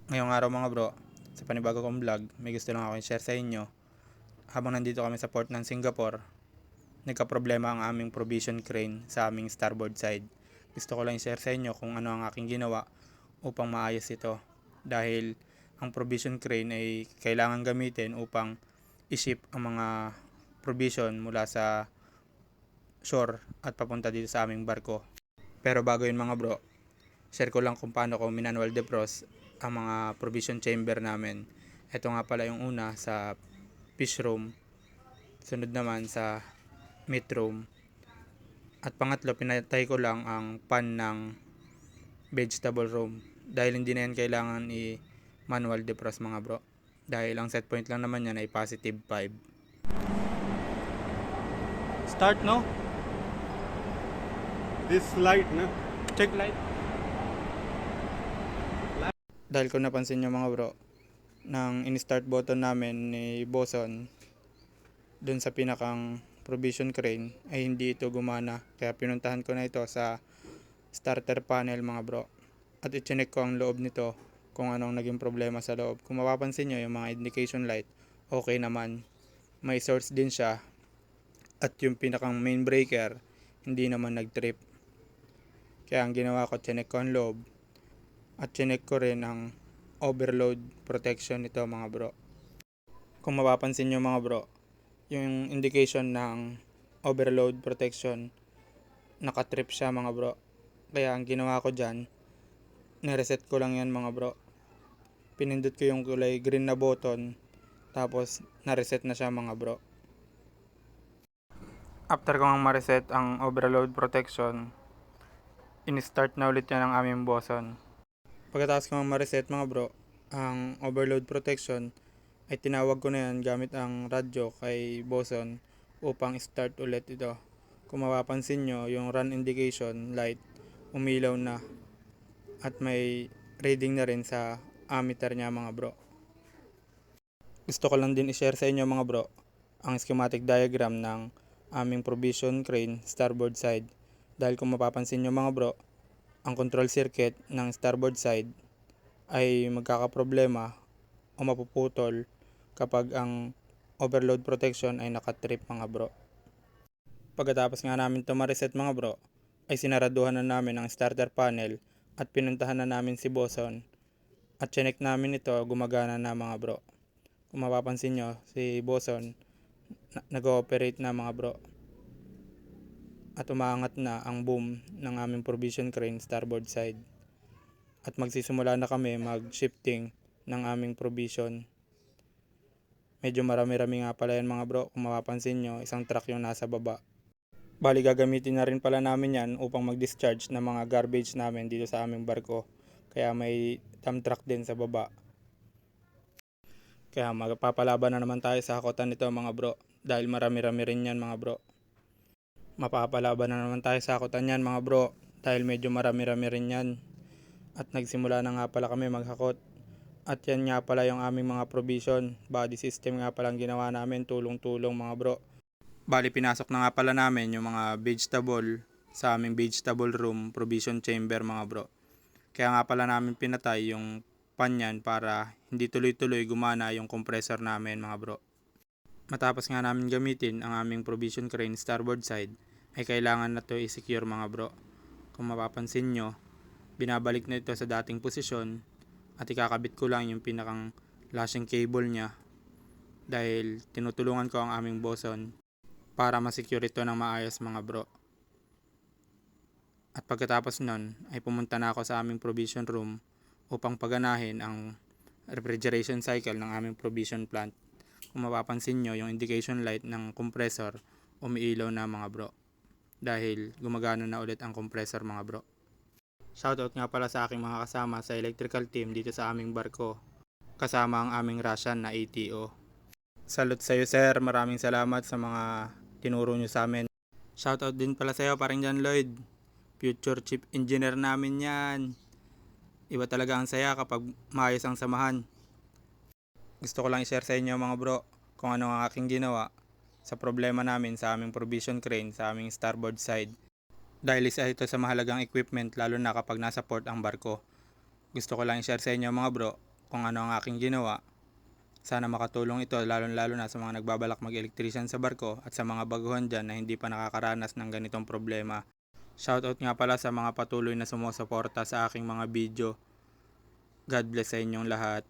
Ngayong araw mga bro, sa panibago kong vlog, may gusto lang ako i-share sa inyo. Habang nandito kami sa port ng Singapore, nagka-problema ang aming provision crane sa aming starboard side. Gusto ko lang i-share sa inyo kung ano ang aking ginawa upang maayos ito. Dahil ang provision crane ay kailangan gamitin upang i-ship ang mga provision mula sa shore at papunta dito sa aming barko. Pero bago yun mga bro, share ko lang kung paano ko manual defrost ang mga provision chamber namin. Ito nga pala yung una sa fish room, sunod naman sa meat room, at pangatlo pinatay ko lang ang pan ng vegetable room dahil hindi na yan kailangan i-manual defrost mga bro. Dahil ang set point lang naman yan ay positive 5. Start no? This light, na? Check light. Dahil kung napansin nyo mga bro, nang in-start button namin ni Boson dun sa pinakang provision crane ay hindi ito gumana. Kaya pinuntahan ko na ito sa starter panel mga bro. At i-check ko ang loob nito kung anong naging problema sa loob. Kung mapapansin nyo yung mga indication light, okay naman. May source din siya. At yung pinakang main breaker, hindi naman nag-trip. Kaya ang ginawa ko, check ko ang loob. At chinek ko rin ang overload protection nito mga bro. Kung mapapansin nyo mga bro, yung indication ng overload protection, nakatrip siya mga bro. Kaya ang ginawa ko dyan, nireset ko lang yan mga bro. Pinindot ko yung kulay green na button, tapos nareset na siya mga bro. After ko nga ma-reset ang overload protection, in-start na ulit yan ng aming boson. Pagkatapos ko ma-reset mga bro, ang overload protection ay tinawag ko na yan gamit ang radyo kay Boson upang start ulit ito. Kung mapapansin nyo, yung run indication light umilaw na at may reading na rin sa ammeter niya mga bro. Gusto ko lang din i-share sa inyo mga bro ang schematic diagram ng aming provision crane starboard side. Dahil kung mapapansin nyo mga bro, ang control circuit ng starboard side ay magkakaproblema o mapuputol kapag ang overload protection ay nakatrip mga bro. Pagkatapos nga namin ito ma-reset mga bro, ay sinaraduhan na namin ang starter panel at pinuntahan na namin si Boson at chinek namin ito, gumagana na mga bro. Kung mapapansin nyo, si Boson nag-ooperate na mga bro at umaangat na ang boom ng aming provision crane starboard side. At magsisimula na kami mag-shifting ng aming provision. Medyo marami-rami nga pala yan mga bro. Kung mapapansin nyo, isang truck yung nasa baba. Bali gagamitin na rin pala namin yan upang mag-discharge ng mga garbage namin dito sa aming barko. Kaya may dump truck din sa baba. Kaya magpapalaban na naman tayo sa hakotan nito mga bro. Dahil marami-rami rin yan mga bro. Mapapalaban na naman tayo sa hakotan yan mga bro. Dahil medyo marami-rami rin yan. At nagsimula na nga pala kami maghakot. At yan nga pala yung aming mga provision. Body system nga pala ang ginawa namin. Tulong-tulong mga bro. Bali pinasok na nga pala namin yung mga vegetable sa aming vegetable room provision chamber mga bro. Kaya nga pala namin pinatay yung panyan para hindi tuloy-tuloy gumana yung compressor namin mga bro. Matapos nga namin gamitin ang aming provision crane starboard side, ay kailangan na to i-secure mga bro. Kung mapapansin nyo, binabalik na ito sa dating posisyon at ikakabit ko lang yung pinakang lashing cable nya dahil tinutulungan ko ang aming boson para ma-secure ito ng maayos mga bro. At pagkatapos nun ay pumunta na ako sa aming provision room upang paganahin ang refrigeration cycle ng aming provision plant. Kung mapapansin nyo, yung indication light ng compressor umiilaw na mga bro dahil gumagana na ulit ang compressor mga bro. Shoutout nga pala sa aking mga kasama sa electrical team dito sa aming barko, kasama ang aming Russian na ATO. Salute sa iyo sir, maraming salamat sa mga tinuro nyo sa amin. Shoutout din pala sa iyo paring John Lloyd, future chief engineer namin yan. Iba talaga ang saya kapag maayos ang samahan. Gusto ko lang i-share sa inyo mga bro kung ano ang aking ginawa sa problema namin sa aming provision crane sa aming starboard side. Dahil isa ito sa mahalagang equipment lalo na kapag nasa port ang barko. Gusto ko lang i-share sa inyo mga bro kung ano ang aking ginawa. Sana makatulong ito lalo na sa mga nagbabalak mag-electrician sa barko at sa mga baguhan dyan na hindi pa nakakaranas ng ganitong problema. Shoutout nga pala sa mga patuloy na sumusuporta sa aking mga video. God bless sa inyong lahat.